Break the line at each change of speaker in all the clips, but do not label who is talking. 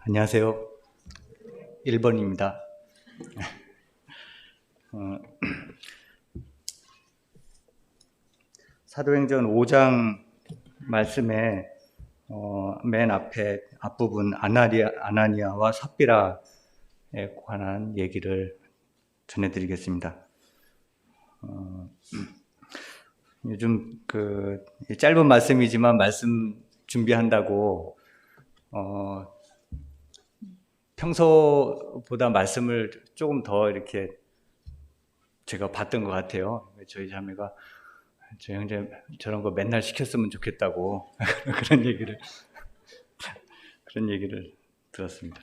안녕하세요. 1번입니다. 사도행전 5장 말씀에 맨 앞부분 아나니아와 삽비라에 관한 얘기를 전해드리겠습니다. 요즘 짧은 말씀이지만 말씀 준비한다고 평소보다 말씀을 조금 더 이렇게 제가 봤던 것 같아요. 저희 자매가 저 형제 저런 거 맨날 시켰으면 좋겠다고 그런 얘기를 들었습니다.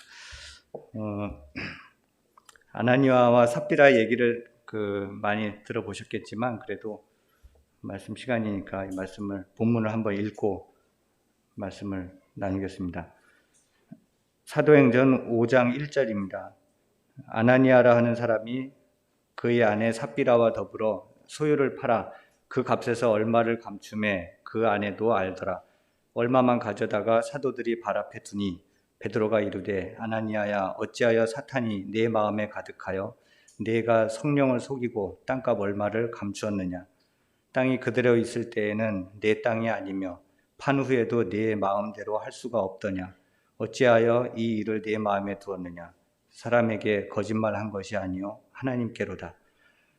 아나니아와 삽비라 얘기를 많이 들어보셨겠지만 그래도 말씀 시간이니까 이 본문을 한번 읽고 말씀을 나누겠습니다. 사도행전 5장 1절입니다. 아나니아라 하는 사람이 그의 아내 삽비라와 더불어 소유를 팔아 그 값에서 얼마를 감춤해 그 아내도 알더라. 얼마만 가져다가 사도들이 발 앞에 두니 베드로가 이르되 아나니아야 어찌하여 사탄이 내 마음에 가득하여 내가 성령을 속이고 땅값 얼마를 감추었느냐. 땅이 그대로 있을 때에는 내 땅이 아니며 판 후에도 내 마음대로 할 수가 없더냐. 어찌하여 이 일을 내 마음에 두었느냐. 사람에게 거짓말한 것이 아니요 하나님께로다.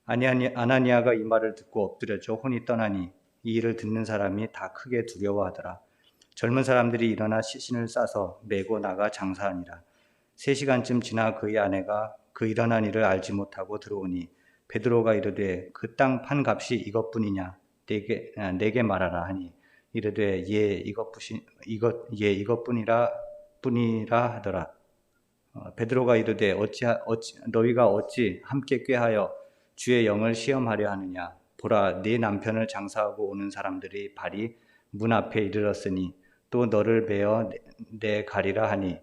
아나니아가 이 말을 듣고 엎드려져 혼이 떠나니 이 일을 듣는 사람이 다 크게 두려워하더라. 젊은 사람들이 일어나 시신을 싸서 메고 나가 장사하니라. 3시간쯤 지나 그의 아내가 그 일어난 일을 알지 못하고 들어오니 베드로가 이르되 그 땅 판 값이 이것뿐이냐 내게 말하라 하니 이르되 예 이것뿐이라 하더라. 베드로가 이르되 너희가 어찌 함께 꾀하여 주의 영을 시험하려 하느냐. 보라 네 남편을 장사하고 오는 사람들이 발이 문 앞에 이르렀으니 또 너를 베어 내 가리라 하니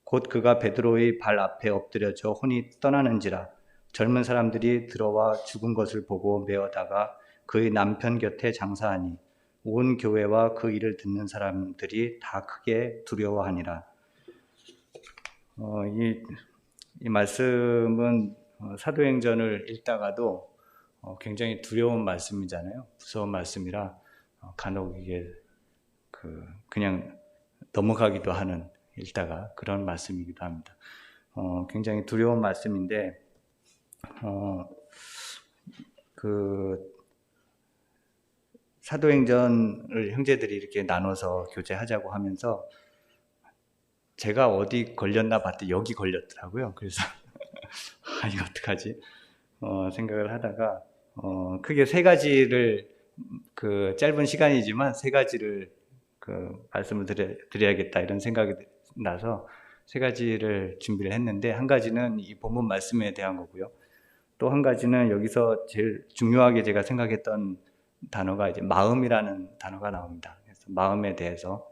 곧 그가 베드로의 발 앞에 엎드려져 혼이 떠나는지라. 젊은 사람들이 들어와 죽은 것을 보고 메어다가 그의 남편 곁에 장사하니 온 교회와 그 일을 듣는 사람들이 다 크게 두려워하니라. 이 말씀은 사도행전을 읽다가도 굉장히 두려운 말씀이잖아요. 무서운 말씀이라 간혹 이게 그냥 넘어가기도 하는 읽다가 그런 말씀이기도 합니다. 굉장히 두려운 말씀인데 사도행전을 형제들이 이렇게 나눠서 교제하자고 하면서 제가 어디 걸렸나 봤더니 여기 걸렸더라고요. 그래서 이거 어떡하지? 생각을 하다가 크게 3가지를 짧은 시간이지만 3가지를 말씀을 드려야겠다 이런 생각이 나서 3가지를 준비를 했는데 한 가지는 이 본문 말씀에 대한 거고요. 또 한 가지는 여기서 제일 중요하게 제가 생각했던 단어가 이제 마음이라는 단어가 나옵니다. 그래서 마음에 대해서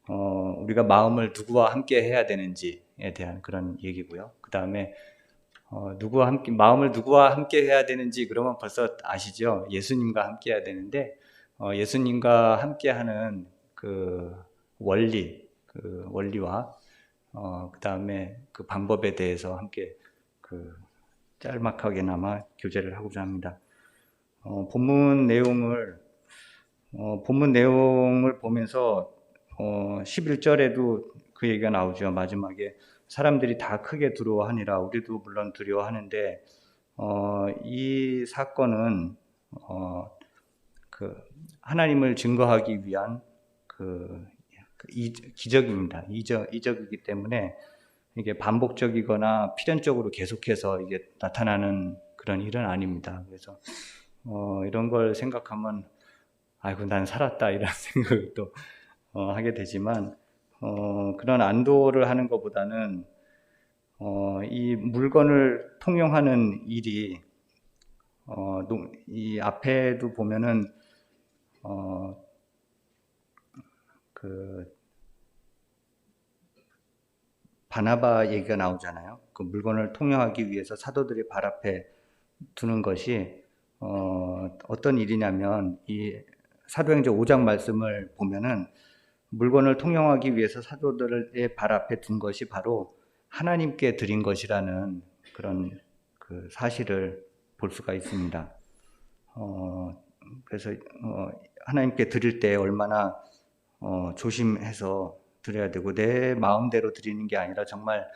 우리가 마음을 누구와 함께 해야 되는지에 대한 그런 얘기고요. 그 다음에 마음을 누구와 함께 해야 되는지 그러면 벌써 아시죠? 예수님과 함께 해야 되는데 예수님과 함께하는 원리와 그 다음에 그 방법에 대해서 함께 짤막하게나마 교제를 하고자 합니다. 본문 내용을 보면서 11절에도 그 얘기가 나오죠. 마지막에 사람들이 다 크게 두려워하니라. 우리도 물론 두려워하는데 이 사건은 하나님을 증거하기 위한 기적입니다. 이적이기 때문에 이게 반복적이거나 필연적으로 계속해서 이게 나타나는 그런 일은 아닙니다. 그래서 이런 걸 생각하면 아이고 난 살았다 이런 생각을 또 하게 되지만 그런 안도를 하는 것보다는 이 물건을 통용하는 일이 이 앞에도 보면은 바나바 얘기가 나오잖아요. 그 물건을 통용하기 위해서 사도들이 발 앞에 두는 것이 어떤 일이냐면 이 사도행전 5장 말씀을 보면은 물건을 통용하기 위해서 사도들의 발 앞에 둔 것이 바로 하나님께 드린 것이라는 그런 그 사실을 볼 수가 있습니다. 그래서 하나님께 드릴 때 얼마나 조심해서 드려야 되고 내 마음대로 드리는 게 아니라 정말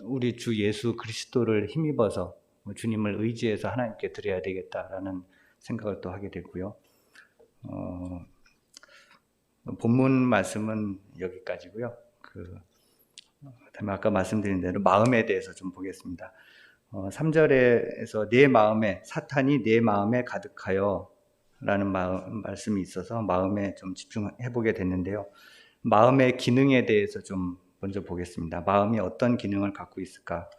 우리 주 예수 그리스도를 힘입어서 주님을 의지해서 하나님께 드려야 되겠다라는 생각을 또 하게 되고요. 본문 말씀은 여기까지고요. 그다음에 아까 말씀드린 대로 마음에 대해서 좀 보겠습니다. 3절에서 내 마음에 사탄이 내 마음에 가득하여 라는 말씀이 있어서 마음에 좀 집중해 보게 됐는데요. 마음의 기능에 대해서 좀 먼저 보겠습니다. 마음이 어떤 기능을 갖고 있을까?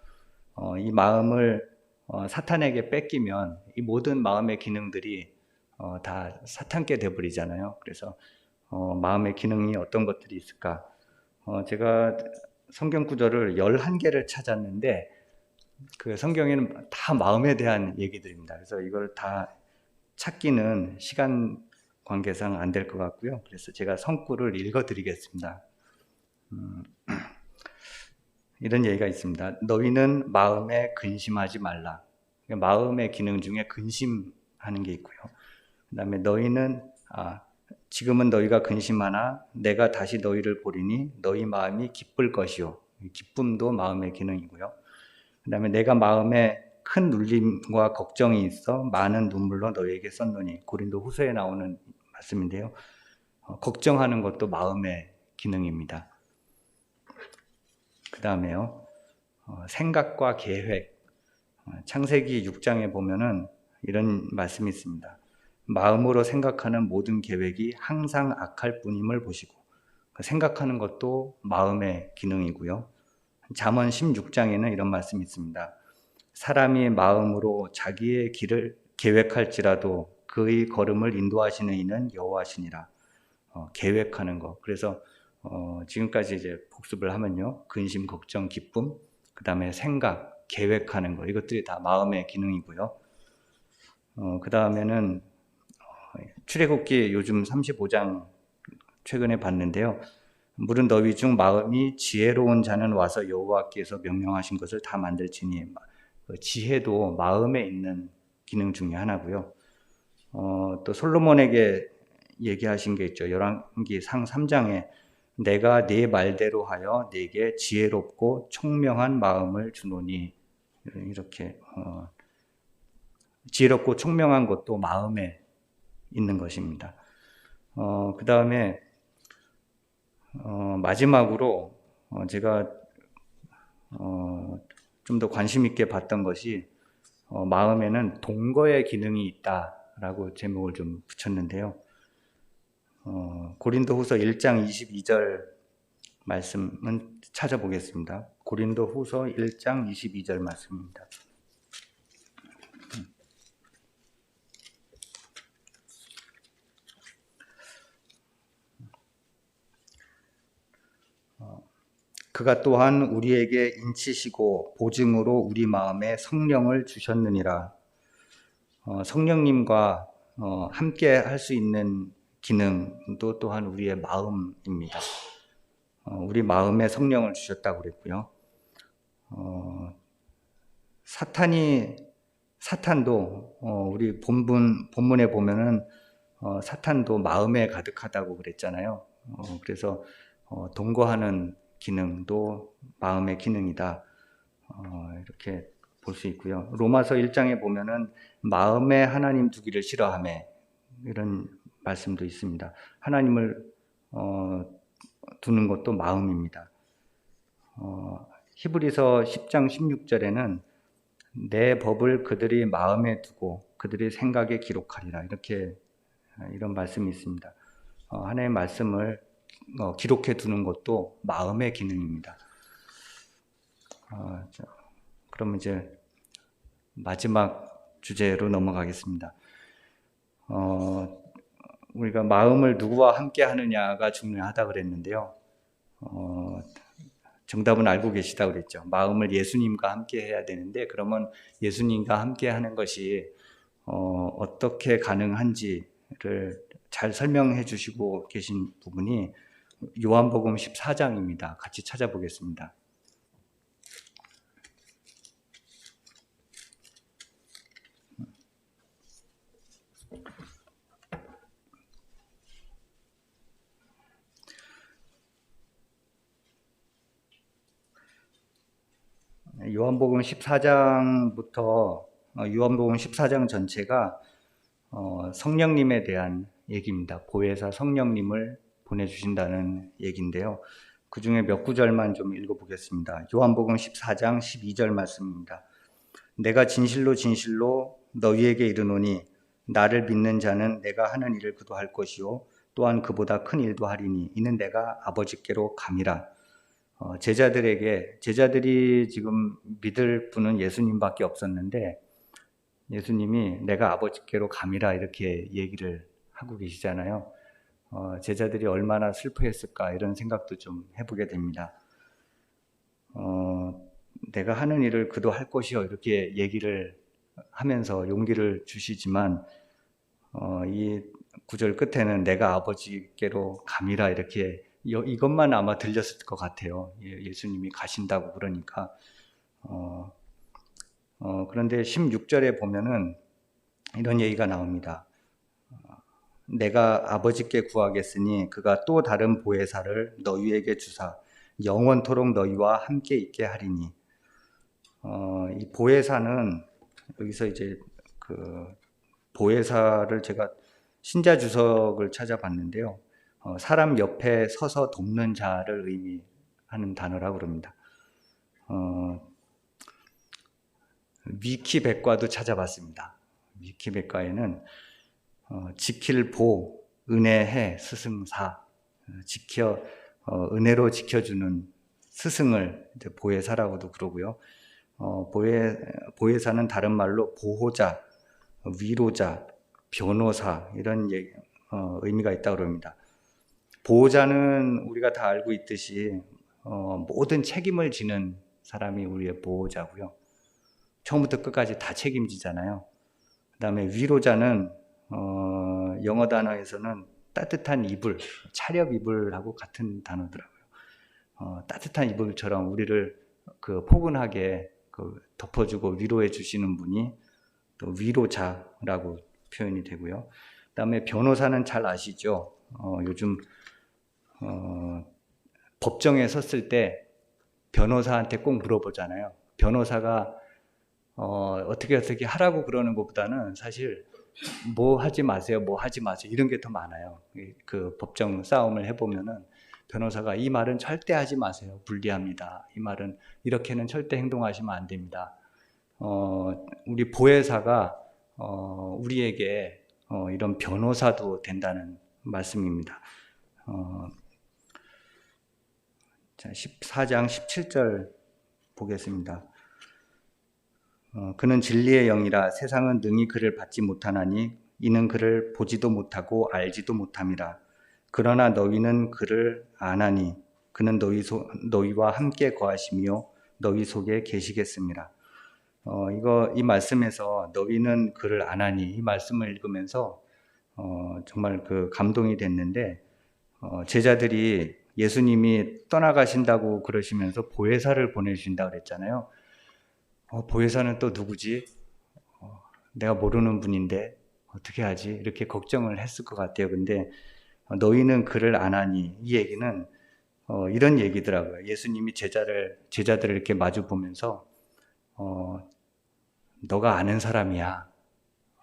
이 마음을 사탄에게 뺏기면 이 모든 마음의 기능들이 다 사탄께 돼버리잖아요. 그래서 마음의 기능이 어떤 것들이 있을까? 제가 성경 구절을 11개를 찾았는데 그 성경에는 다 마음에 대한 얘기들입니다. 그래서 이걸 다 찾기는 시간 관계상 안 될 것 같고요. 그래서 제가 성구를 읽어드리겠습니다. 이런 얘기가 있습니다. 너희는 마음에 근심하지 말라. 마음의 기능 중에 근심하는 게 있고요. 그 다음에 너희는 지금은 너희가 근심하나 내가 다시 너희를 보리니 너희 마음이 기쁠 것이요. 기쁨도 마음의 기능이고요. 그 다음에 내가 마음에 큰 눌림과 걱정이 있어 많은 눈물로 너희에게 썼노니 고린도 후서에 나오는 말씀인데요. 걱정하는 것도 마음의 기능입니다. 그 다음에요. 생각과 계획. 창세기 6장에 보면은 이런 말씀이 있습니다. 마음으로 생각하는 모든 계획이 항상 악할 뿐임을 보시고 생각하는 것도 마음의 기능이고요. 잠언 16장에는 이런 말씀이 있습니다. 사람이 마음으로 자기의 길을 계획할지라도 그의 걸음을 인도하시는 이는 여호와시니라. 계획하는 것. 그래서 지금까지 이제 복습을 하면요. 근심, 걱정, 기쁨, 그 다음에 생각, 계획하는 것. 이것들이 다 마음의 기능이고요. 그 다음에는 출애굽기 요즘 35장 최근에 봤는데요. 물은 너희 중 마음이 지혜로운 자는 와서 여호와께서 명령하신 것을 다 만들지니 지혜도 마음에 있는 기능 중에 하나고요. 또 솔로몬에게 얘기하신 게 있죠. 열왕기상 3장에 내가 네 말대로 하여 네게 지혜롭고 총명한 마음을 주노니 이렇게 지혜롭고 총명한 것도 마음에 있는 것입니다. 그 다음에 마지막으로 제가 좀 더 관심 있게 봤던 것이 마음에는 동거의 기능이 있다라고 제목을 좀 붙였는데요. 고린도후서 1장 22절 말씀은 찾아보겠습니다. 고린도후서 1장 22절 말씀입니다. 그가 또한 우리에게 인치시고 보증으로 우리 마음에 성령을 주셨느니라. 성령님과 함께 할 수 있는 기능도 또한 우리의 마음입니다. 우리 마음에 성령을 주셨다고 그랬고요. 사탄도 우리 본문에 보면은 사탄도 마음에 가득하다고 그랬잖아요. 그래서 동거하는 기능도 마음의 기능이다. 이렇게 볼 수 있고요. 로마서 1장에 보면은 마음에 하나님 두기를 싫어하며 이런 말씀도 있습니다. 하나님을 두는 것도 마음입니다. 히브리서 10장 16절에는 내 법을 그들이 마음에 두고 그들이 생각에 기록하리라. 이런 말씀이 있습니다. 하나님의 말씀을 기록해 두는 것도 마음의 기능입니다. 그럼 이제 마지막 주제로 넘어가겠습니다. 우리가 마음을 누구와 함께 하느냐가 중요하다 그랬는데요. 정답은 알고 계시다 그랬죠. 마음을 예수님과 함께 해야 되는데 그러면 예수님과 함께 하는 것이 어떻게 가능한지를 잘 설명해 주시고 계신 부분이 요한복음 14장입니다. 같이 찾아보겠습니다. 요한복음 14장부터 요한복음 14장 전체가 성령님에 대한 얘기입니다. 보혜사 성령님을 보내주신다는 얘기인데요. 그 중에 몇 구절만 좀 읽어보겠습니다. 요한복음 14장 12절 말씀입니다. 내가 진실로 진실로 너희에게 이르노니 나를 믿는 자는 내가 하는 일을 그도 할 것이요 또한 그보다 큰 일도 하리니 이는 내가 아버지께로 감이라. 제자들이 지금 믿을 분은 예수님밖에 없었는데 예수님이 내가 아버지께로 감이라 이렇게 얘기를 하고 계시잖아요. 제자들이 얼마나 슬퍼했을까 이런 생각도 좀 해보게 됩니다. 내가 하는 일을 그도 할 것이요 이렇게 얘기를 하면서 용기를 주시지만 이 구절 끝에는 내가 아버지께로 감이라 이렇게 이것만 아마 들렸을 것 같아요. 예수님이 가신다고 그러니까. 그런데 16절에 보면은 이런 얘기가 나옵니다. 내가 아버지께 구하겠으니 그가 또 다른 보혜사를 너희에게 주사 영원토록 너희와 함께 있게 하리니. 이 보혜사는 여기서 이제 그 보혜사를 제가 신자주석을 찾아봤는데요. 사람 옆에 서서 돕는 자를 의미하는 단어라고 그럽니다. 위키백과도 찾아봤습니다. 위키백과에는 지킬 보, 은혜해, 스승사, 은혜로 지켜주는 스승을 이제 보혜사라고도 그러고요. 보혜사는 다른 말로 보호자, 위로자, 변호사 이런 의미가 있다고 그럽니다. 보호자는 우리가 다 알고 있듯이 모든 책임을 지는 사람이 우리의 보호자고요. 처음부터 끝까지 다 책임지잖아요. 그 다음에 위로자는 영어 단어에서는 따뜻한 이불, 차렵 이불하고 같은 단어더라고요. 따뜻한 이불처럼 우리를 포근하게 덮어주고 위로해 주시는 분이 또 위로자라고 표현이 되고요. 그 다음에 변호사는 잘 아시죠? 요즘 법정에 섰을 때 변호사한테 꼭 물어보잖아요. 변호사가 어떻게 하라고 그러는 것보다는 사실 뭐 하지 마세요 이런 게 더 많아요. 그 법정 싸움을 해보면은 변호사가 이 말은 절대 하지 마세요, 불리합니다. 이 말은 이렇게는 절대 행동하시면 안 됩니다. 우리 보혜사가 우리에게 이런 변호사도 된다는 말씀입니다. 자, 14장 17절 보겠습니다. 그는 진리의 영이라 세상은 능히 그를 받지 못하나니 이는 그를 보지도 못하고 알지도 못함이라. 그러나 너희는 그를 아나니 그는 너희와 함께 거하시며 너희 속에 계시겠습니다. 이 말씀에서 너희는 그를 아나니 이 말씀을 읽으면서 정말 감동이 됐는데 제자들이 예수님이 떠나가신다고 그러시면서 보혜사를 보내주신다고 그랬잖아요. 보혜사는 또 누구지? 내가 모르는 분인데 어떻게 하지? 이렇게 걱정을 했을 것 같아요. 근데 너희는 그를 아나니 이 얘기는 이런 얘기더라고요. 예수님이 제자들을 이렇게 마주 보면서 너가 아는 사람이야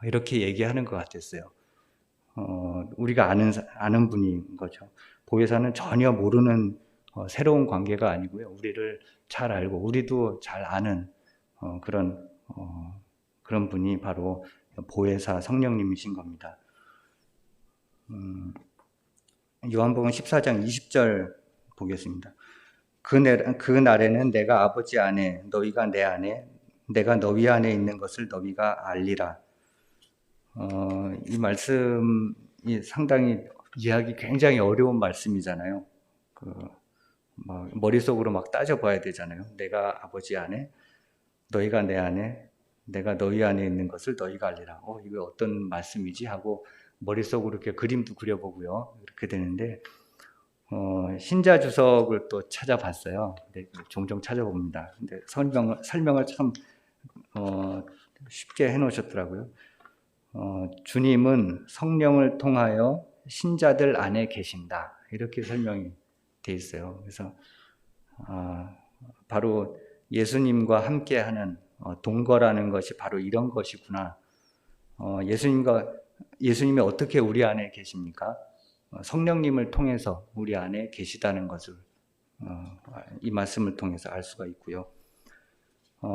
이렇게 얘기하는 것 같았어요. 우리가 아는 분인 거죠. 보혜사는 전혀 모르는 새로운 관계가 아니고요. 우리를 잘 알고 우리도 잘 아는 그런 분이 바로 보혜사 성령님이신 겁니다. 요한복음 14장 20절 보겠습니다. 그 날에는 내가 아버지 안에 너희가 내 안에 내가 너희 안에 있는 것을 너희가 알리라. 이 말씀이 상당히 이해하기 굉장히 어려운 말씀이잖아요. 머릿속으로 막 따져봐야 되잖아요. 내가 아버지 안에 너희가 내 안에 내가 너희 안에 있는 것을 너희가 알리라. 이거 어떤 말씀이지 하고 머릿속으로 이렇게 그림도 그려보고요. 이렇게 되는데 신자 주석을 또 찾아봤어요. 근데 종종 찾아봅니다. 근데 설명을 참 쉽게 해놓으셨더라고요. 주님은 성령을 통하여 신자들 안에 계신다. 이렇게 설명이 돼 있어요. 그래서 바로 예수님과 함께하는 동거라는 것이 바로 이런 것이구나. 예수님이 어떻게 우리 안에 계십니까? 성령님을 통해서 우리 안에 계시다는 것을 이 말씀을 통해서 알 수가 있고요.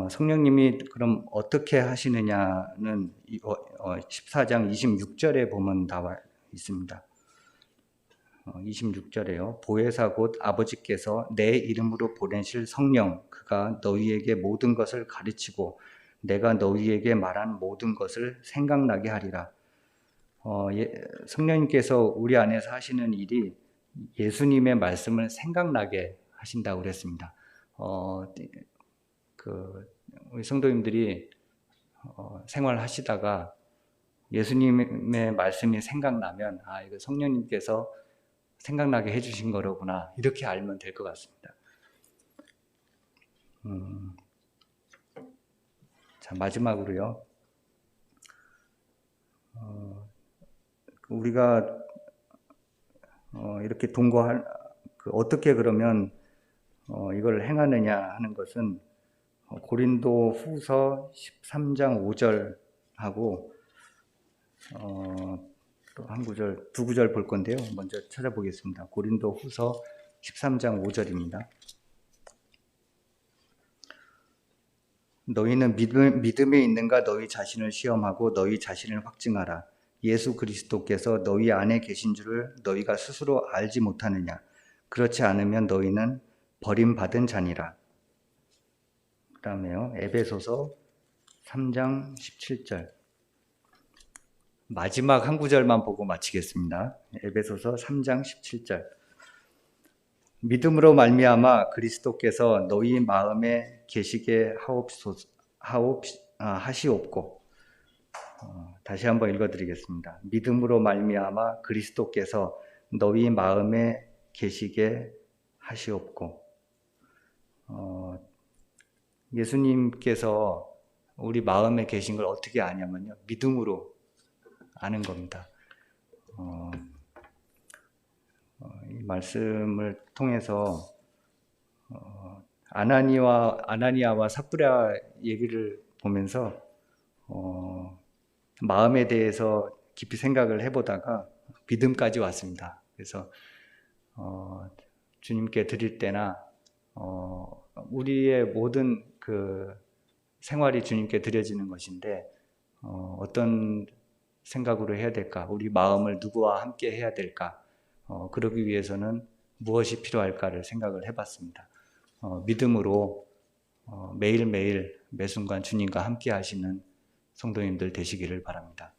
성령님이 그럼 어떻게 하시느냐는 14장 26절에 보면 나와 있습니다. 26절에요. 보혜사 곧 아버지께서 내 이름으로 보내실 성령 그가 너희에게 모든 것을 가르치고 내가 너희에게 말한 모든 것을 생각나게 하리라. 성령님께서 우리 안에서 하시는 일이 예수님의 말씀을 생각나게 하신다고 그랬습니다. 우리 성도님들이 생활하시다가 예수님의 말씀이 생각나면 이거 성령님께서 생각나게 해주신 거로구나 이렇게 알면 될 것 같습니다. 자, 마지막으로요. 우리가 이렇게 동거할 어떻게 그러면 이걸 행하느냐 하는 것은 고린도 후서 13장 5절하고 또 한 구절, 두 구절 볼 건데요. 먼저 찾아보겠습니다. 고린도 후서 13장 5절입니다. 너희는 믿음에 있는가 너희 자신을 시험하고 너희 자신을 확증하라. 예수 그리스도께서 너희 안에 계신 줄을 너희가 스스로 알지 못하느냐. 그렇지 않으면 너희는 버림받은 자니라. 그 다음에요. 에베소서 3장 17절. 마지막 한 구절만 보고 마치겠습니다. 에베소서 3장 17절. 믿음으로 말미암아 그리스도께서 너희 마음에 계시게 하시옵고. 다시 한번 읽어드리겠습니다. 믿음으로 말미암아 그리스도께서 너희 마음에 계시게 하시옵고. 예수님께서 우리 마음에 계신 걸 어떻게 아냐면요. 믿음으로 아는 겁니다. 이 말씀을 통해서 아나니아와 삽브라 얘기를 보면서 마음에 대해서 깊이 생각을 해보다가 믿음까지 왔습니다. 그래서 주님께 드릴 때나 우리의 모든 그 생활이 주님께 드려지는 것인데 어떤 생각으로 해야 될까? 우리 마음을 누구와 함께 해야 될까? 그러기 위해서는 무엇이 필요할까를 생각을 해봤습니다. 믿음으로 매일매일 매순간 주님과 함께 하시는 성도님들 되시기를 바랍니다.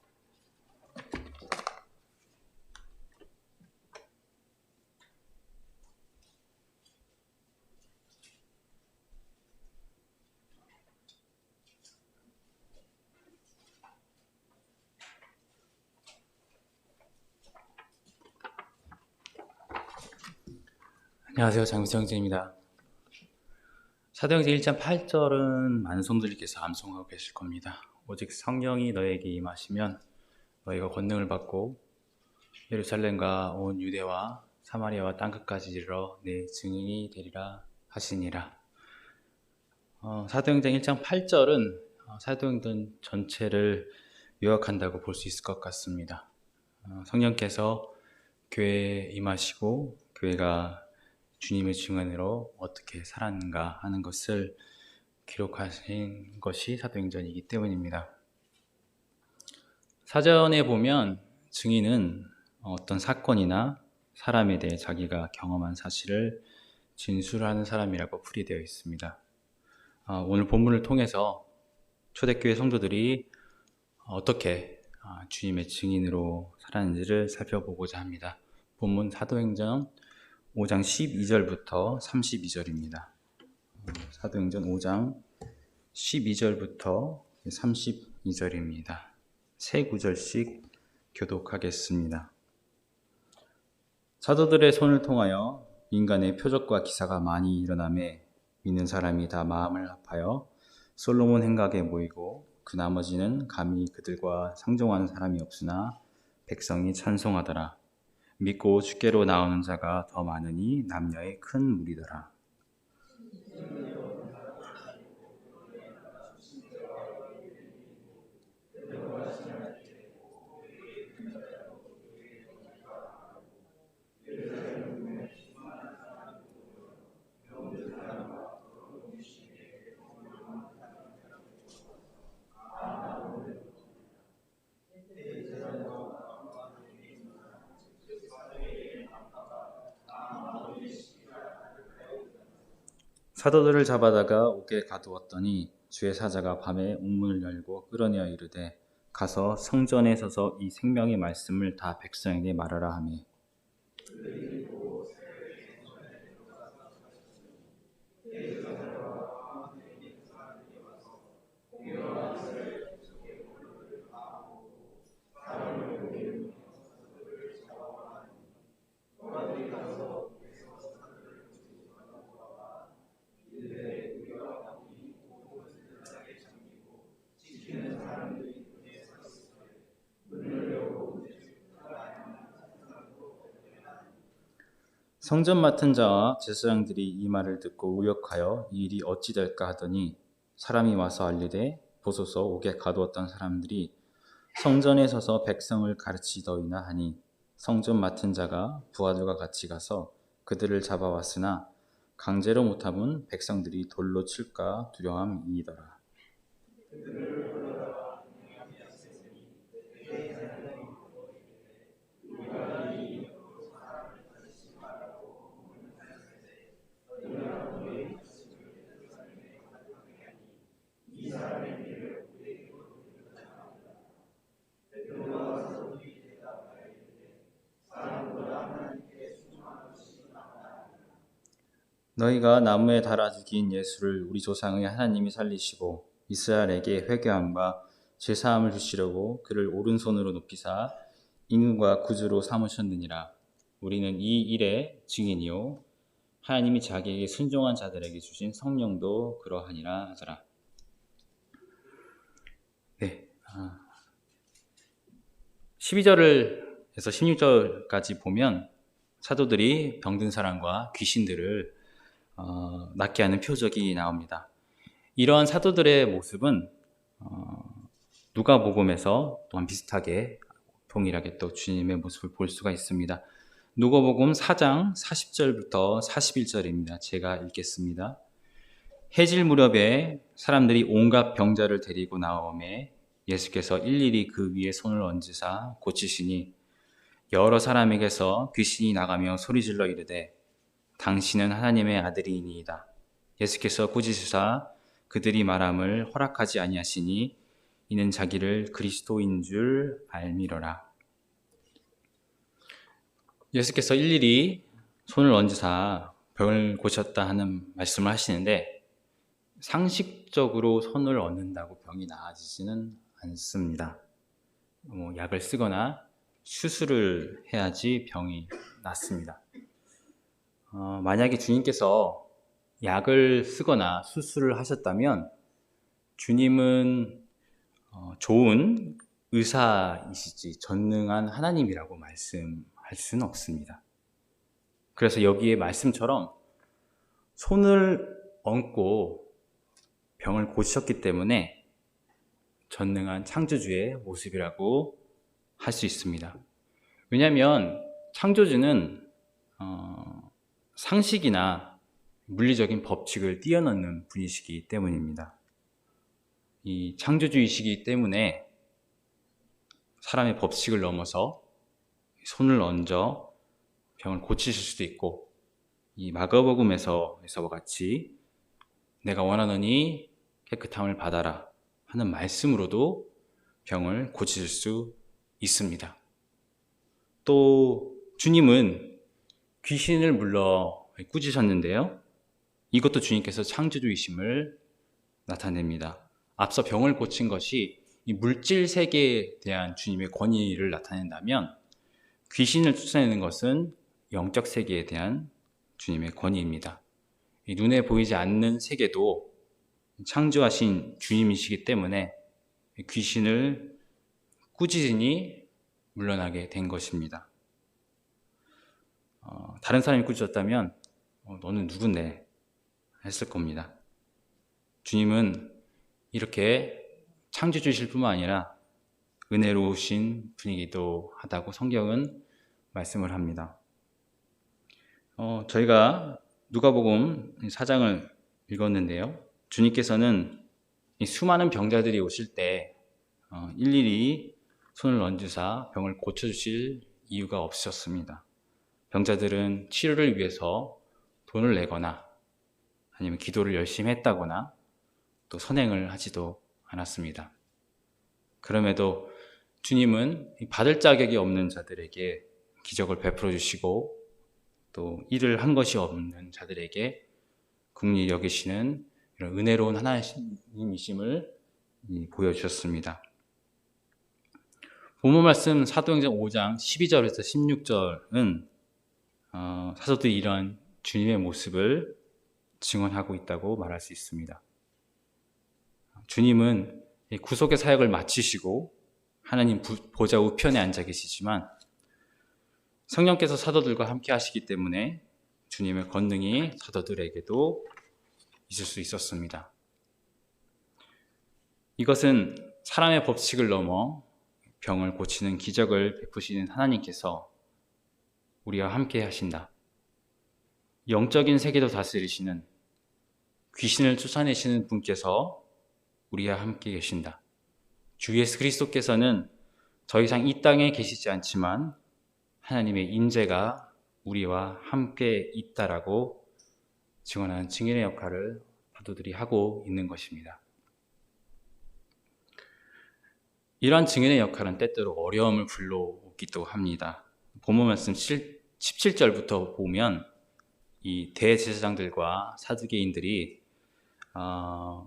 안녕하세요. 장미성 형제입니다. 사도행전 1장 8절은 많은 성도들께서 암송하고 계실 겁니다. 오직 성령이 너에게 임하시면 너희가 권능을 받고 예루살렘과 온 유대와 사마리아와 땅끝까지 이르러 내 증인이 되리라 하시니라. 사도행전 1장 8절은 사도행전 전체를 요약한다고 볼 수 있을 것 같습니다. 성령께서 교회에 임하시고 교회가 주님의 증언으로 어떻게 살았는가 하는 것을 기록하신 것이 사도행전이기 때문입니다. 사전에 보면 증인은 어떤 사건이나 사람에 대해 자기가 경험한 사실을 진술하는 사람이라고 풀이되어 있습니다. 오늘 본문을 통해서 초대교회 성도들이 어떻게 주님의 증인으로 살았는지를 살펴보고자 합니다. 본문 사도행전 5장 12절부터 32절입니다. 사도행전 5장 12절부터 32절입니다. 세 구절씩 교독하겠습니다. 사도들의 손을 통하여 인간의 표적과 기사가 많이 일어나매 믿는 사람이 다 마음을 합하여 솔로몬 행각에 모이고 그 나머지는 감히 그들과 상종하는 사람이 없으나 백성이 찬송하더라. 믿고 주께로 나오는 자가 더 많으니 남녀의 큰 무리더라. 사도들을 잡아다가 옥에 가두었더니 주의 사자가 밤에 옥문을 열고 끌어내어 이르되 가서 성전에 서서 이 생명의 말씀을 다 백성에게 말하라 하매 성전 맡은 자와 제사장들이 이 말을 듣고 우역하여 이 일이 어찌 될까 하더니 사람이 와서 알리되 보소서 옥에 가두었던 사람들이 성전에 서서 백성을 가르치더이나 하니 성전 맡은 자가 부하들과 같이 가서 그들을 잡아왔으나 강제로 못함은 백성들이 돌로 칠까 두려움이더라. 너희가 나무에 달아 죽인 예수를 우리 조상의 하나님이 살리시고 이스라엘에게 회개함과 제사함을 주시려고 그를 오른손으로 높이사 임금과 구주로 삼으셨느니라. 우리는 이 일의 증인이요 하나님이 자기에게 순종한 자들에게 주신 성령도 그러하니라 하더라. 네, 12절에서 16절까지 보면 사도들이 병든 사람과 귀신들을 낫게 하는 표적이 나옵니다. 이러한 사도들의 모습은 누가복음에서 또한 비슷하게 동일하게 또 주님의 모습을 볼 수가 있습니다. 누가복음 4장 40절부터 41절입니다. 제가 읽겠습니다. 해질 무렵에 사람들이 온갖 병자를 데리고 나오매 예수께서 일일이 그 위에 손을 얹으사 고치시니 여러 사람에게서 귀신이 나가며 소리질러 이르되 당신은 하나님의 아들이니이다. 예수께서 꾸짖으사 그들이 말함을 허락하지 아니하시니 이는 자기를 그리스도인 줄 알미러라. 예수께서 일일이 손을 얹으사 병을 고쳤다 하는 말씀을 하시는데 상식적으로 손을 얹는다고 병이 나아지지는 않습니다. 약을 쓰거나 수술을 해야지 병이 낫습니다. 만약에 주님께서 약을 쓰거나 수술을 하셨다면 주님은 좋은 의사이시지 전능한 하나님이라고 말씀할 수는 없습니다. 그래서 여기에 말씀처럼 손을 얹고 병을 고치셨기 때문에 전능한 창조주의 모습이라고 할 수 있습니다. 왜냐하면 창조주는 상식이나 물리적인 법칙을 뛰어넘는 분이시기 때문입니다. 이 창조주이시기 때문에 사람의 법칙을 넘어서 손을 얹어 병을 고치실 수도 있고 이 마가복음에서와 같이 내가 원하노니 깨끗함을 받아라 하는 말씀으로도 병을 고치실 수 있습니다. 또 주님은 귀신을 물러 꾸짖으셨는데요. 이것도 주님께서 창조주이심을 나타냅니다. 앞서 병을 고친 것이 이 물질 세계에 대한 주님의 권위를 나타낸다면 귀신을 쫓아내는 것은 영적 세계에 대한 주님의 권위입니다. 이 눈에 보이지 않는 세계도 창조하신 주님이시기 때문에 귀신을 꾸짖으니 물러나게 된 것입니다. 다른 사람이 꾸짖었다면 너는 누군데 했을 겁니다. 주님은 이렇게 창조주실 뿐만 아니라 은혜로우신 분이기도 하다고 성경은 말씀을 합니다. 저희가 누가복음 4장을 읽었는데요. 주님께서는 이 수많은 병자들이 오실 때 일일이 손을 얹으사 병을 고쳐주실 이유가 없으셨습니다. 병자들은 치료를 위해서 돈을 내거나 아니면 기도를 열심히 했다거나 또 선행을 하지도 않았습니다. 그럼에도 주님은 받을 자격이 없는 자들에게 기적을 베풀어 주시고 또 일을 한 것이 없는 자들에게 긍휼히 여기시는 이런 은혜로운 하나님이심을 보여주셨습니다. 본문 말씀 사도행전 5장 12절에서 16절은 사도들이 이런 주님의 모습을 증언하고 있다고 말할 수 있습니다. 주님은 구속의 사역을 마치시고 하나님 보좌 우편에 앉아 계시지만 성령께서 사도들과 함께 하시기 때문에 주님의 권능이 사도들에게도 있을 수 있었습니다. 이것은 사람의 법칙을 넘어 병을 고치는 기적을 베푸시는 하나님께서 우리와 함께 하신다. 영적인 세계도 다스리시는 귀신을 쫓아내시는 분께서 우리와 함께 계신다. 주 예수 그리스도께서는 더 이상 이 땅에 계시지 않지만 하나님의 임재가 우리와 함께 있다라고 증언하는 증인의 역할을 사도들이 하고 있는 것입니다. 이러한 증인의 역할은 때때로 어려움을 불러오기도 합니다. 본문 말씀 17절부터 보면 이 대제사장들과 사두개인들이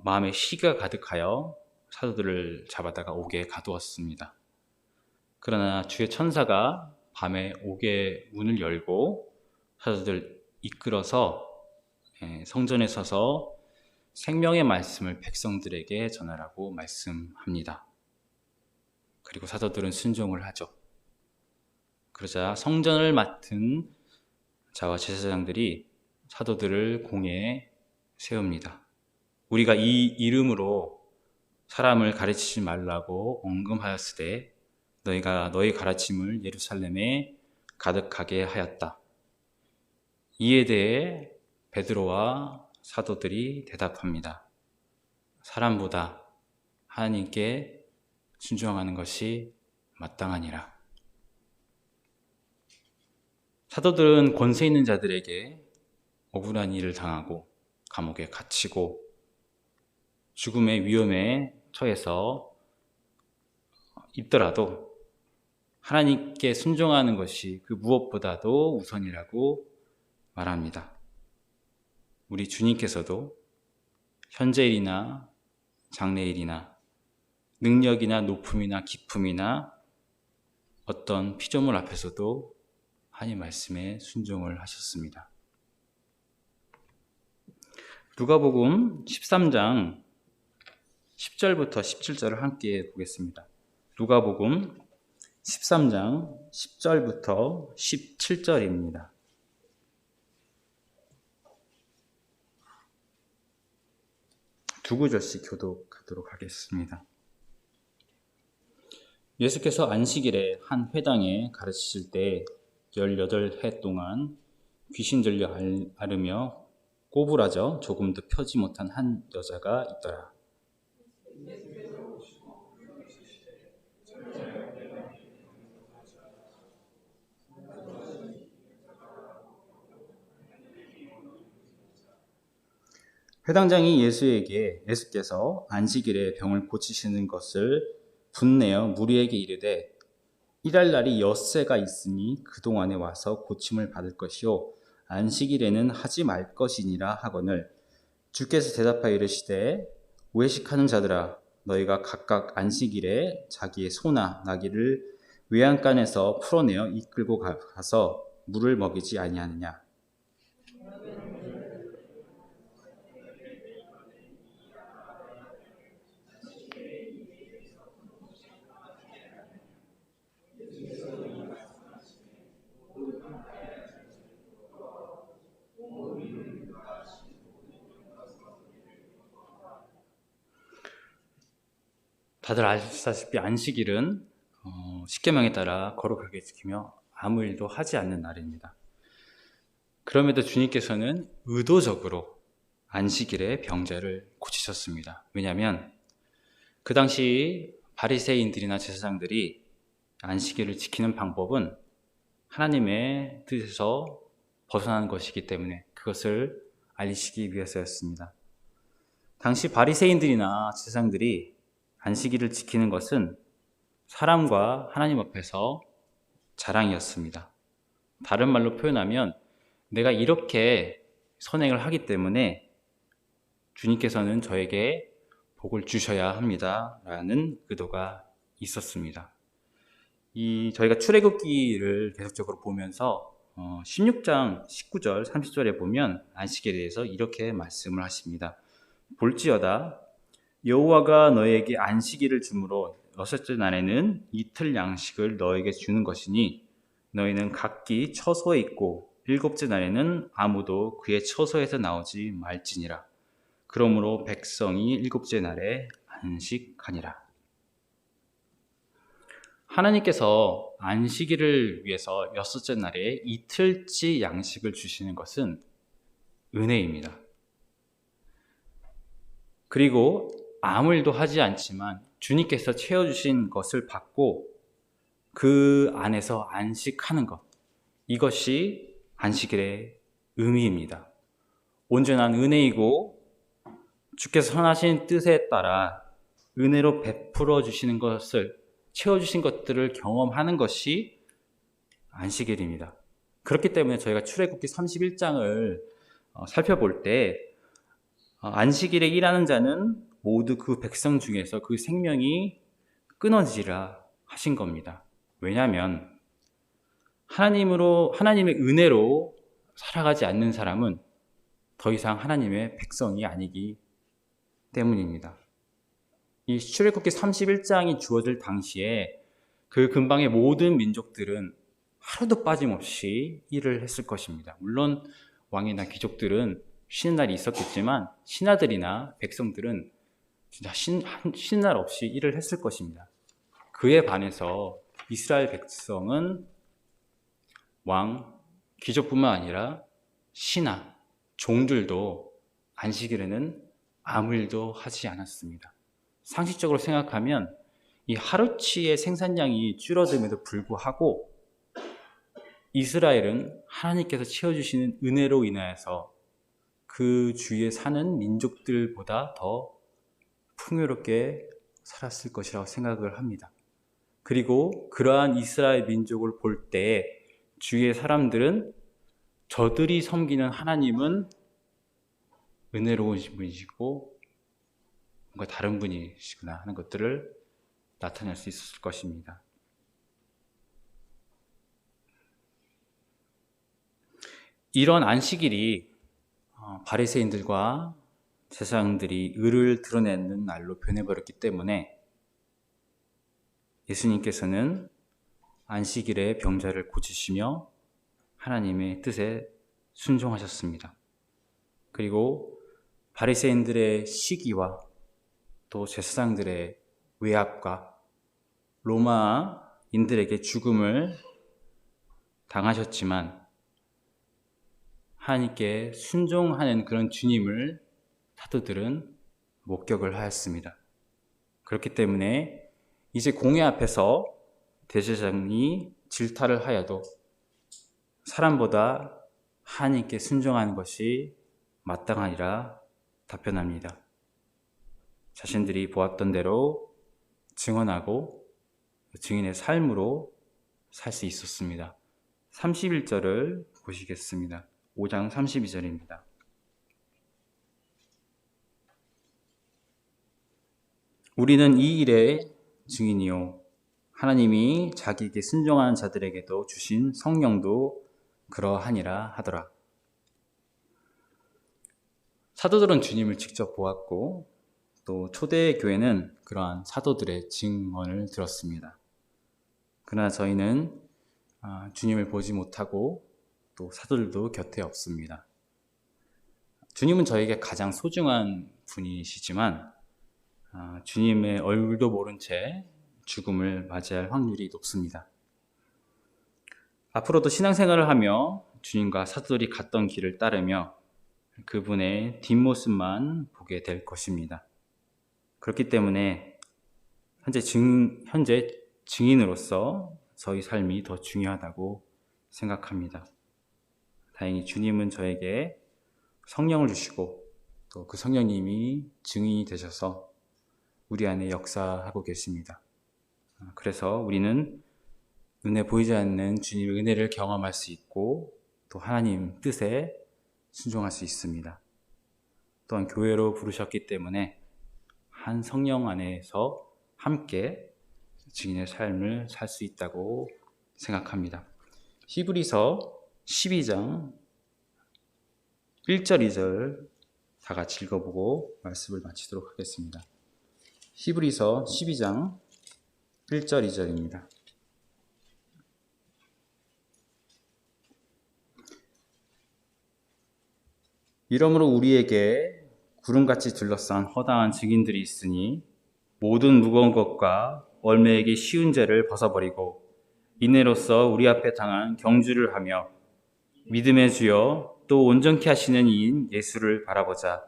마음에 시기가 가득하여 사도들을 잡아다가 옥에 가두었습니다. 그러나 주의 천사가 밤에 옥의 문을 열고 사도들 이끌어서 성전에 서서 생명의 말씀을 백성들에게 전하라고 말씀합니다. 그리고 사도들은 순종을 하죠. 그러자 성전을 맡은 자와 제사장들이 사도들을 공회에 세웁니다. 우리가 이 이름으로 사람을 가르치지 말라고 언금하였으되 너희가 너희 가르침을 예루살렘에 가득하게 하였다. 이에 대해 베드로와 사도들이 대답합니다. 사람보다 하나님께 순종하는 것이 마땅하니라. 사도들은 권세 있는 자들에게 억울한 일을 당하고 감옥에 갇히고 죽음의 위험에 처해서 있더라도 하나님께 순종하는 것이 그 무엇보다도 우선이라고 말합니다. 우리 주님께서도 현재일이나 장래일이나 능력이나 높음이나 기품이나 어떤 피조물 앞에서도 하나님 말씀에 순종을 하셨습니다. 누가복음 13장 10절부터 17절을 함께 보겠습니다. 누가복음 13장 10절부터 17절입니다. 두 구절씩 교독하도록 하겠습니다. 예수께서 안식일에 한 회당에 가르치실 때 18해 동안 귀신 들려 앓으며 꼬부라져 조금도 펴지 못한 한 여자가 있더라. 회당장이 예수께서 안식일에 병을 고치시는 것을 분내어 무리에게 이르되 일할 날이 엿새가 있으니 그동안에 와서 고침을 받을 것이요 안식일에는 하지 말 것이니라 하거늘 주께서 대답하여 이르시되 외식하는 자들아 너희가 각각 안식일에 자기의 소나 나귀를 외양간에서 풀어내어 이끌고 가서 물을 먹이지 아니하느냐. 다들 아시다시피 안식일은 십계명에 따라 거룩하게 지키며 아무 일도 하지 않는 날입니다. 그럼에도 주님께서는 의도적으로 안식일에 병자를 고치셨습니다. 왜냐하면 그 당시 바리새인들이나 제사장들이 안식일을 지키는 방법은 하나님의 뜻에서 벗어나는 것이기 때문에 그것을 알리시기 위해서였습니다. 당시 바리새인들이나 제사장들이 안식일을 지키는 것은 사람과 하나님 앞에서 자랑이었습니다. 다른 말로 표현하면 내가 이렇게 선행을 하기 때문에 주님께서는 저에게 복을 주셔야 합니다 라는 의도가 있었습니다. 저희가 출애굽기를 계속적으로 보면서 16장 19절 30절에 보면 안식에 대해서 이렇게 말씀을 하십니다. 볼지어다 여호와가 너에게 안식일을 주므로 여섯째 날에는 이틀 양식을 너에게 주는 것이니 너희는 각기 처소에 있고 일곱째 날에는 아무도 그의 처소에서 나오지 말지니라. 그러므로 백성이 일곱째 날에 안식하니라. 하나님께서 안식일을 위해서 여섯째 날에 이틀치 양식을 주시는 것은 은혜입니다. 그리고 아무 일도 하지 않지만 주님께서 채워주신 것을 받고 그 안에서 안식하는 것, 이것이 안식일의 의미입니다. 온전한 은혜이고 주께서 선하신 뜻에 따라 은혜로 베풀어 주시는 것을, 채워주신 것들을 경험하는 것이 안식일입니다. 그렇기 때문에 저희가 출애굽기 31장을 살펴볼 때 안식일에 일하는 자는 모두 그 백성 중에서 그 생명이 끊어지리라 하신 겁니다. 왜냐하면 하나님의 은혜로 살아가지 않는 사람은 더 이상 하나님의 백성이 아니기 때문입니다. 이 출애굽기 31장이 주어질 당시에 그 근방의 모든 민족들은 하루도 빠짐없이 일을 했을 것입니다. 물론 왕이나 귀족들은 쉬는 날이 있었겠지만 신하들이나 백성들은 진짜 쉬는 날 없이 일을 했을 것입니다. 그에 반해서 이스라엘 백성은 왕, 귀족뿐만 아니라 신하, 종들도 안식일에는 아무 일도 하지 않았습니다. 상식적으로 생각하면 이 하루치의 생산량이 줄어듦에도 불구하고 이스라엘은 하나님께서 채워주시는 은혜로 인하여서 그 주위에 사는 민족들보다 더 풍요롭게 살았을 것이라고 생각을 합니다. 그리고 그러한 이스라엘 민족을 볼 때 주위의 사람들은 저들이 섬기는 하나님은 은혜로우신 분이시고 뭔가 다른 분이시구나 하는 것들을 나타낼 수 있었을 것입니다. 이런 안식일이 바리새인들과 제사장들이 의를 드러내는 날로 변해버렸기 때문에 예수님께서는 안식일에 병자를 고치시며 하나님의 뜻에 순종하셨습니다. 그리고 바리새인들의 시기와 또 제사장들의 외압과 로마인들에게 죽음을 당하셨지만 하나님께 순종하는 그런 주님을 사도들은 목격을 하였습니다. 그렇기 때문에 이제 공회 앞에서 대제사장이 질타를 하여도 사람보다 하나님께 순종하는 것이 마땅하리라 답변합니다. 자신들이 보았던 대로 증언하고 증인의 삶으로 살 수 있었습니다. 31절을 보시겠습니다. 5장 32절입니다. 우리는 이 일의 증인이요 하나님이 자기에게 순종하는 자들에게도 주신 성령도 그러하니라 하더라. 사도들은 주님을 직접 보았고 또 초대 교회는 그러한 사도들의 증언을 들었습니다. 그러나 저희는 주님을 보지 못하고 또 사도들도 곁에 없습니다. 주님은 저에게 가장 소중한 분이시지만 주님의 얼굴도 모른 채 죽음을 맞이할 확률이 높습니다. 앞으로도 신앙생활을 하며 주님과 사도들이 갔던 길을 따르며 그분의 뒷모습만 보게 될 것입니다. 그렇기 때문에 현재 증인으로서 저희 삶이 더 중요하다고 생각합니다. 다행히 주님은 저에게 성령을 주시고 또 그 성령님이 증인이 되셔서 우리 안에 역사하고 계십니다. 그래서 우리는 눈에 보이지 않는 주님의 은혜를 경험할 수 있고 또 하나님 뜻에 순종할 수 있습니다. 또한 교회로 부르셨기 때문에 한 성령 안에서 함께 증인의 삶을 살 수 있다고 생각합니다. 히브리서 12장 1절 2절 다 같이 읽어보고 말씀을 마치도록 하겠습니다. 히브리서 12장 1절 2절입니다. 이러므로 우리에게 구름같이 둘러싼 허다한 증인들이 있으니 모든 무거운 것과 얼매이기 쉬운 죄를 벗어버리고 인내로써 우리 앞에 당한 경주를 하며 믿음의 주여 또 온전케 하시는 이인 예수를 바라보자.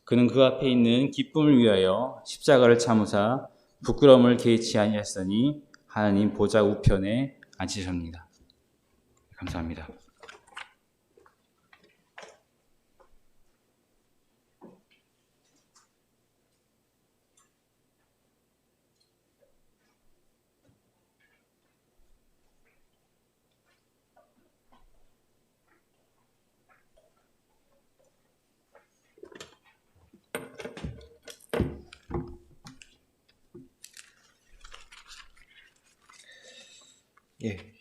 그는 그 앞에 있는 기쁨을 위하여 십자가를 참으사 부끄러움을 개의치 아니하시더니 하나님 보좌 우편에 앉히셨습니다. 감사합니다.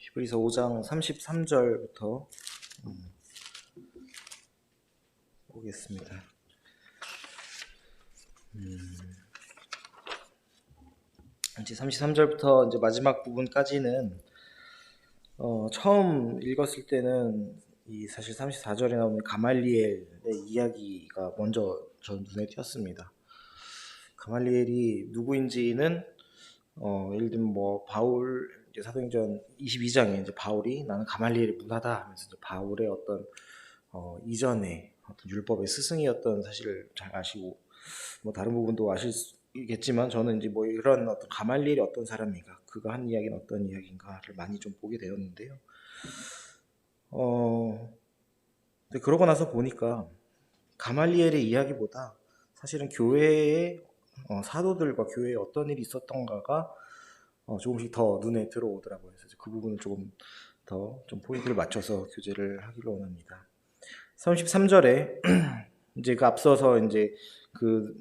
히브리서 5장 33절부터 보겠습니다. 이제 33절부터 이제 마지막 부분까지는 처음 읽었을 때는 사실 34절에 나오는 가말리엘의 이야기가 먼저 저 눈에 띄었습니다. 가말리엘이 누구인지는 예를 들면 바울 이제 사도행전 22장에 이제 바울이 나는 가말리엘의 문화다 하면서 이제 바울의 어떤 이전에 어떤 율법의 스승이었던 사실을 잘 아시고 다른 부분도 아시겠지만 저는 이제 이런 어떤 가말리엘이 어떤 사람인가, 그가 한 이야기는 어떤 이야기인가를 많이 좀 보게 되었는데요. 근데 그러고 나서 보니까 가말리엘의 이야기보다 사실은 교회의 사도들과 교회에 어떤 일이 있었던가가 조금씩 더 눈에 들어오더라고요. 그래서 그 부분을 조금 더 좀 포인트를 맞춰서 교제를 하기로 원합니다. 33절에 이제 그 앞서서 이제 그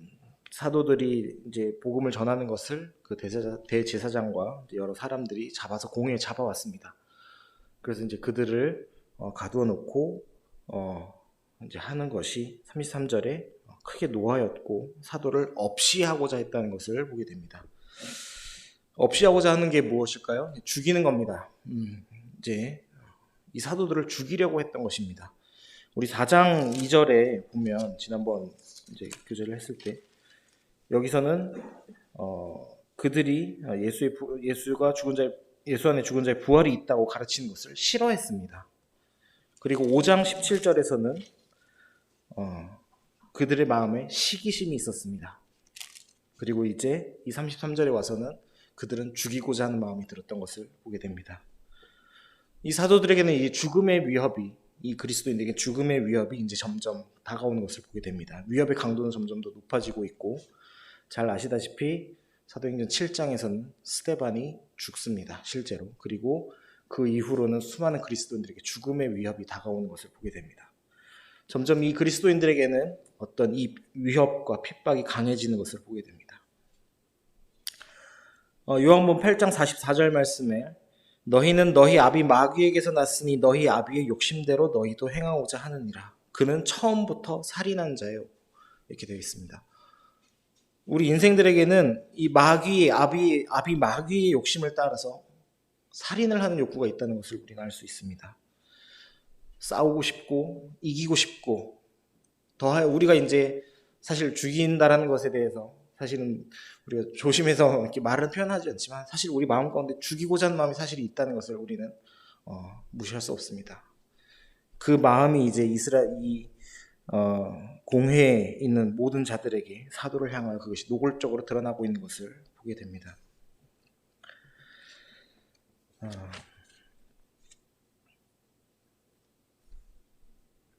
사도들이 이제 복음을 전하는 것을 그 대제사장과 여러 사람들이 잡아서 공회에 잡아왔습니다. 그래서 이제 그들을 가두어 놓고 이제 하는 것이 33절에 크게 노하였고 사도를 없이 하고자 했다는 것을 보게 됩니다. 없이 하고자 하는 게 무엇일까요? 죽이는 겁니다. 이제 이 사도들을 죽이려고 했던 것입니다. 우리 4장 2절에 보면 지난번 이제 교제를 했을 때 여기서는 그들이 예수 안에 죽은 자의 부활이 있다고 가르치는 것을 싫어했습니다. 그리고 5장 17절에서는 그들의 마음에 시기심이 있었습니다. 그리고 이제 이 33절에 와서는 그들은 죽이고자 하는 마음이 들었던 것을 보게 됩니다. 이 사도들에게는 이 죽음의 위협이, 이 그리스도인들에게 죽음의 위협이 이제 점점 다가오는 것을 보게 됩니다. 위협의 강도는 점점 더 높아지고 있고, 잘 아시다시피 사도행전 7장에서는 스데반이 죽습니다. 실제로. 그리고 그 이후로는 수많은 그리스도인들에게 죽음의 위협이 다가오는 것을 보게 됩니다. 점점 이 그리스도인들에게는 어떤 이 위협과 핍박이 강해지는 것을 보게 됩니다. 요한복음 8장 44절 말씀에 너희는 너희 아비 마귀에게서 났으니 너희 아비의 욕심대로 너희도 행하고자 하느니라. 그는 처음부터 살인한 자요. 이렇게 되어 있습니다. 우리 인생들에게는 이 아비 마귀의 욕심을 따라서 살인을 하는 욕구가 있다는 것을 우리는 알 수 있습니다. 싸우고 싶고 이기고 싶고 우리가 이제 사실 죽인다라는 것에 대해서 사실은 우리가 조심해서 이렇게 말은 표현하지 않지만 사실 우리 마음 가운데 죽이고자 하는 마음이 사실 있다는 것을 우리는 무시할 수 없습니다. 그 마음이 이제 공회에 있는 모든 자들에게 사도를 향하여 그것이 노골적으로 드러나고 있는 것을 보게 됩니다.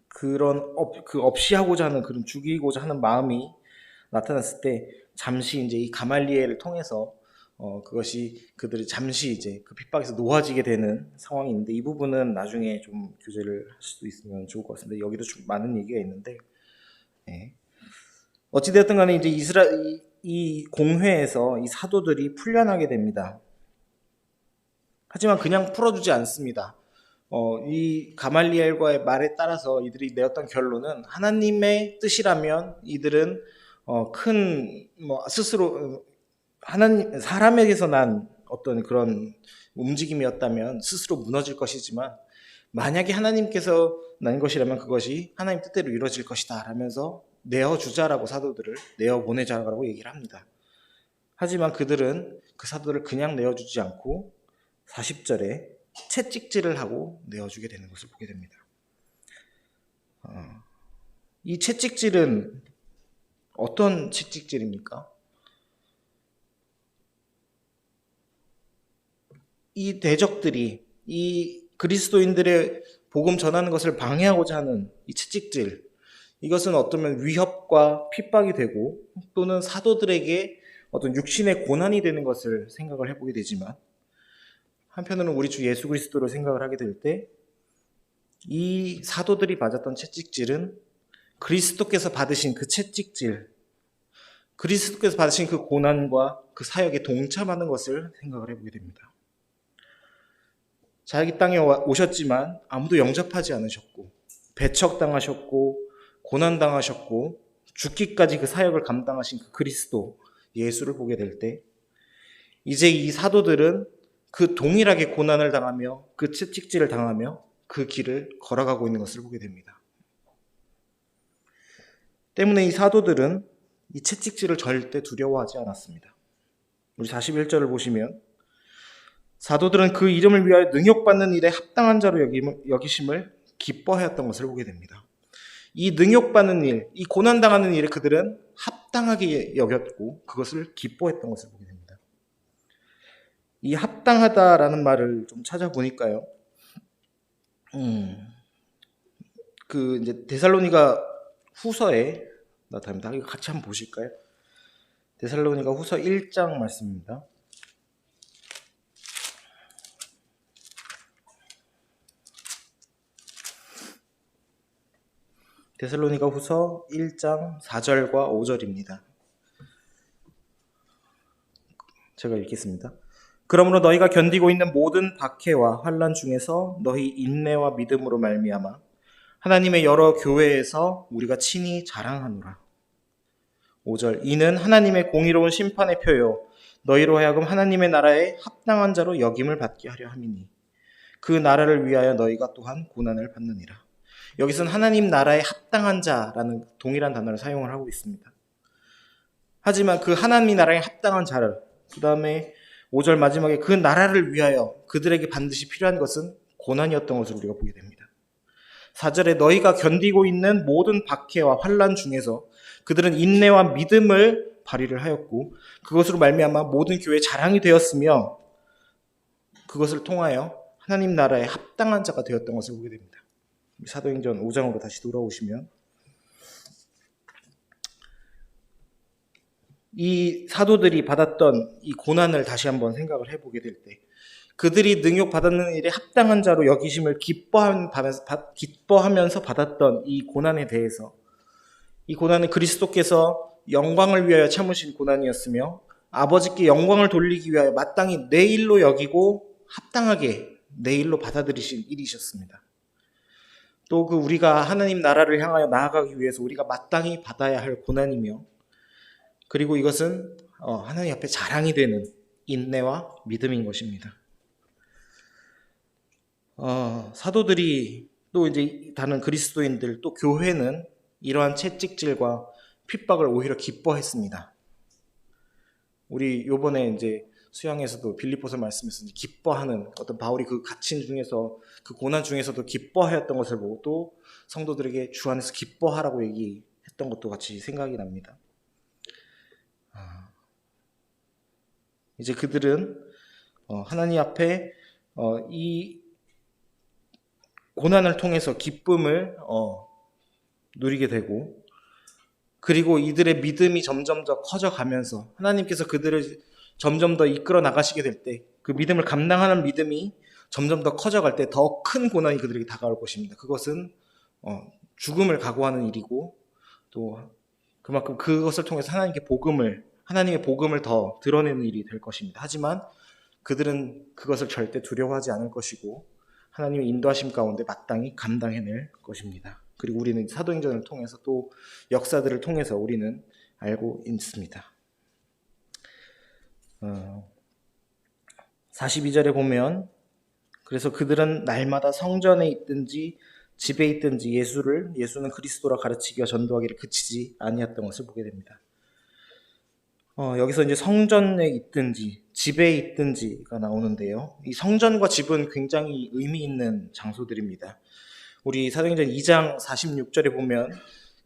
그 없이 하고자 하는 그런 죽이고자 하는 마음이 나타났을 때 잠시 이제 이 가말리엘을 통해서 그것이 그들이 잠시 이제 그 핍박에서 놓아지게 되는 상황이 있는데 이 부분은 나중에 좀 교제를 할 수도 있으면 좋을 것 같습니다. 여기도 좀 많은 얘기가 있는데 어찌되었든 간에 이제 이 공회에서 이 사도들이 풀려나게 됩니다. 하지만 그냥 풀어주지 않습니다. 이 가말리엘과의 말에 따라서 이들이 내었던 결론은 하나님의 뜻이라면 이들은 스스로 사람에게서 난 어떤 그런 움직임이었다면 스스로 무너질 것이지만 만약에 하나님께서 난 것이라면 그것이 하나님 뜻대로 이루어질 것이다 라면서 내어주자라고 사도들을 내어보내자라고 얘기를 합니다. 하지만 그들은 그 사도들을 그냥 내어주지 않고 40절에 채찍질을 하고 내어주게 되는 것을 보게 됩니다. 이 채찍질은 어떤 채찍질입니까? 이 대적들이 이 그리스도인들의 복음 전하는 것을 방해하고자 하는 이 채찍질, 이것은 어쩌면 위협과 핍박이 되고 또는 사도들에게 어떤 육신의 고난이 되는 것을 생각을 해보게 되지만 한편으로는 우리 주 예수 그리스도를 생각을 하게 될 때 이 사도들이 받았던 채찍질은 그리스도께서 받으신 그 채찍질, 그리스도께서 받으신 그 고난과 그 사역에 동참하는 것을 생각을 해보게 됩니다. 자기 땅에 오셨지만 아무도 영접하지 않으셨고 배척당하셨고 고난당하셨고 죽기까지 그 사역을 감당하신 그 그리스도 예수를 보게 될 때 이제 이 사도들은 그 동일하게 고난을 당하며 그 채찍질을 당하며 그 길을 걸어가고 있는 것을 보게 됩니다. 때문에 이 사도들은 이 채찍질을 절대 두려워하지 않았습니다. 우리 41절을 보시면 사도들은 그 이름을 위하여 능욕받는 일에 합당한 자로 여기심을 기뻐하였던 것을 보게 됩니다. 이 능욕받는 일, 이 고난당하는 일에 그들은 합당하게 여겼고 그것을 기뻐했던 것을 보게 됩니다. 이 합당하다라는 말을 좀 찾아보니까요. 이제 데살로니가 후서에 나타납니다. 이거 같이 한번 보실까요? 데살로니가 후서 1장 말씀입니다. 데살로니가 후서 1장 4절과 5절입니다. 제가 읽겠습니다. 그러므로 너희가 견디고 있는 모든 박해와 환난 중에서 너희 인내와 믿음으로 말미암아 하나님의 여러 교회에서 우리가 친히 자랑하노라. 5절 이는 하나님의 공의로운 심판의 표요 너희로 하여금 하나님의 나라에 합당한 자로 여김을 받게 하려 함이니 그 나라를 위하여 너희가 또한 고난을 받느니라. 여기서는 하나님 나라에 합당한 자라는 동일한 단어를 사용을 하고 있습니다. 하지만 그 하나님 나라에 합당한 자를 그 다음에 5절 마지막에 그 나라를 위하여 그들에게 반드시 필요한 것은 고난이었던 것을 우리가 보게 됩니다. 4절에 너희가 견디고 있는 모든 박해와 환난 중에서 그들은 인내와 믿음을 발휘를 하였고 그것으로 말미암아 모든 교회의 자랑이 되었으며 그것을 통하여 하나님 나라에 합당한 자가 되었던 것을 보게 됩니다. 사도행전 5장으로 다시 돌아오시면 이 사도들이 받았던 이 고난을 다시 한번 생각을 해보게 될 때 그들이 능욕받는 일에 합당한 자로 여기심을 기뻐하면서 받았던 이 고난에 대해서 이 고난은 그리스도께서 영광을 위하여 참으신 고난이었으며 아버지께 영광을 돌리기 위하여 마땅히 내 일로 여기고 합당하게 내 일로 받아들이신 일이셨습니다. 또 그 우리가 하나님 나라를 향하여 나아가기 위해서 우리가 마땅히 받아야 할 고난이며, 그리고 이것은 하나님 앞에 자랑이 되는 인내와 믿음인 것입니다. 사도들이 또 이제 다른 그리스도인들 또 교회는 이러한 채찍질과 핍박을 오히려 기뻐했습니다. 우리 요번에 이제 수양에서도 빌립보서 말씀에서 기뻐하는 어떤 바울이 그 갇힌 중에서 그 고난 중에서도 기뻐하였던 것을 보고 또 성도들에게 주 안에서 기뻐하라고 얘기했던 것도 같이 생각이 납니다. 이제 그들은 하나님 앞에 이 고난을 통해서 기쁨을 누리게 되고, 그리고 이들의 믿음이 점점 더 커져가면서 하나님께서 그들을 점점 더 이끌어 나가시게 될 때, 그 믿음을 감당하는 믿음이 점점 더 커져갈 때 더 큰 고난이 그들에게 다가올 것입니다. 그것은 죽음을 각오하는 일이고, 또 그만큼 그것을 통해서 하나님의 복음을 더 드러내는 일이 될 것입니다. 하지만 그들은 그것을 절대 두려워하지 않을 것이고 하나님의 인도하심 가운데 마땅히 감당해낼 것입니다. 그리고 우리는 사도행전을 통해서 또 역사들을 통해서 우리는 알고 있습니다. 42절에 보면, 그래서 그들은 날마다 성전에 있든지 집에 있든지 예수는 그리스도라 가르치기와 전도하기를 그치지 아니했던 것을 보게 됩니다. 여기서 이제 성전에 있든지 집에 있든지가 나오는데요. 이 성전과 집은 굉장히 의미 있는 장소들입니다. 우리 사도행전 2장 46절에 보면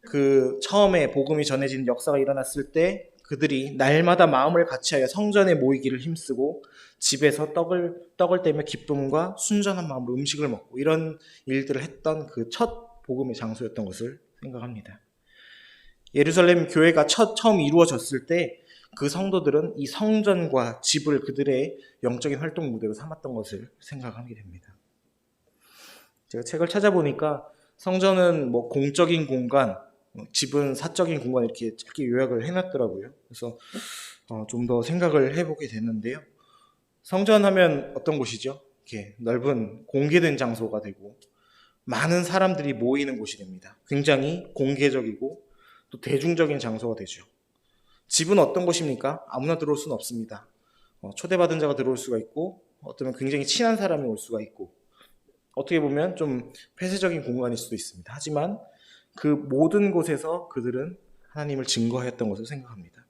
그 처음에 복음이 전해진 역사가 일어났을 때 그들이 날마다 마음을 같이하여 성전에 모이기를 힘쓰고 집에서 떡을 떼며 기쁨과 순전한 마음으로 음식을 먹고 이런 일들을 했던 그 첫 복음의 장소였던 것을 생각합니다. 예루살렘 교회가 처음 이루어졌을 때 그 성도들은 이 성전과 집을 그들의 영적인 활동 무대로 삼았던 것을 생각하게 됩니다. 제가 책을 찾아보니까 성전은 뭐 공적인 공간, 집은 사적인 공간, 이렇게 짧게 요약을 해놨더라고요. 그래서 좀 더 생각을 해보게 됐는데요. 성전 하면 어떤 곳이죠? 이렇게 넓은 공개된 장소가 되고 많은 사람들이 모이는 곳이 됩니다. 굉장히 공개적이고 또 대중적인 장소가 되죠. 집은 어떤 곳입니까? 아무나 들어올 수는 없습니다. 초대받은 자가 들어올 수가 있고, 어쩌면 굉장히 친한 사람이 올 수가 있고, 어떻게 보면 좀 폐쇄적인 공간일 수도 있습니다. 하지만 그 모든 곳에서 그들은 하나님을 증거했던 것을 생각합니다.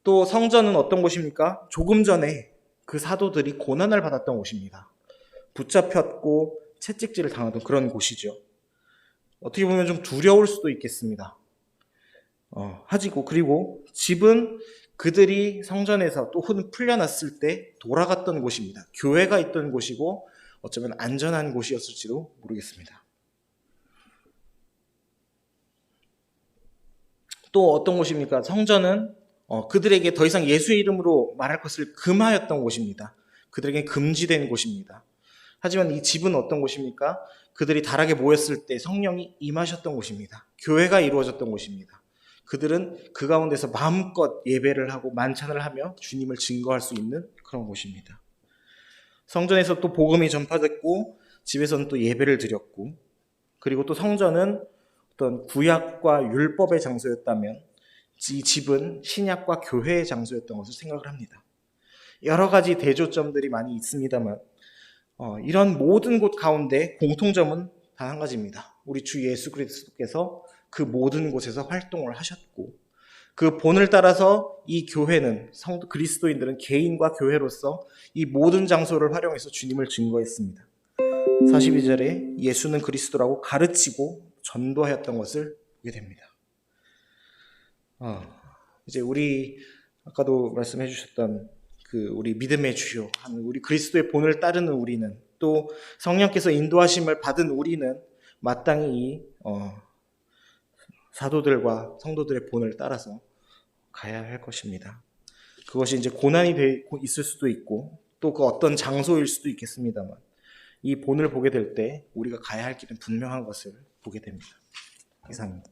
또 성전은 어떤 곳입니까? 조금 전에 그 사도들이 고난을 받았던 곳입니다. 붙잡혔고 채찍질을 당하던 그런 곳이죠. 어떻게 보면 좀 두려울 수도 있겠습니다. 그리고 집은 그들이 성전에서 또 풀려났을 때 돌아갔던 곳입니다. 교회가 있던 곳이고 어쩌면 안전한 곳이었을지도 모르겠습니다. 또 어떤 곳입니까? 성전은 그들에게 더 이상 예수의 이름으로 말할 것을 금하였던 곳입니다. 그들에게 금지된 곳입니다. 하지만 이 집은 어떤 곳입니까? 그들이 다락에 모였을 때 성령이 임하셨던 곳입니다. 교회가 이루어졌던 곳입니다. 그들은 그 가운데서 마음껏 예배를 하고 만찬을 하며 주님을 증거할 수 있는 그런 곳입니다. 성전에서 또 복음이 전파됐고 집에서는 또 예배를 드렸고, 그리고 또 성전은 어떤 구약과 율법의 장소였다면 이 집은 신약과 교회의 장소였던 것을 생각을 합니다. 여러 가지 대조점들이 많이 있습니다만 이런 모든 곳 가운데 공통점은 단 한 가지입니다. 우리 주 예수 그리스도께서 그 모든 곳에서 활동을 하셨고, 그 본을 따라서 이 교회는 성도 그리스도인들은 개인과 교회로서 이 모든 장소를 활용해서 주님을 증거했습니다. 42절에 예수는 그리스도라고 가르치고 전도하였던 것을 보게 됩니다. 이제 우리 아까도 말씀해 주셨던 그 우리 믿음의 주요 하는 우리 그리스도의 본을 따르는 우리는, 또 성령께서 인도하심을 받은 우리는 마땅히 이 사도들과 성도들의 본을 따라서 가야 할 것입니다. 그것이 이제 고난이 있을 수도 있고 또 그 어떤 장소일 수도 있겠습니다만 이 본을 보게 될 때 우리가 가야 할 길은 분명한 것을 보게 됩니다. 이상입니다.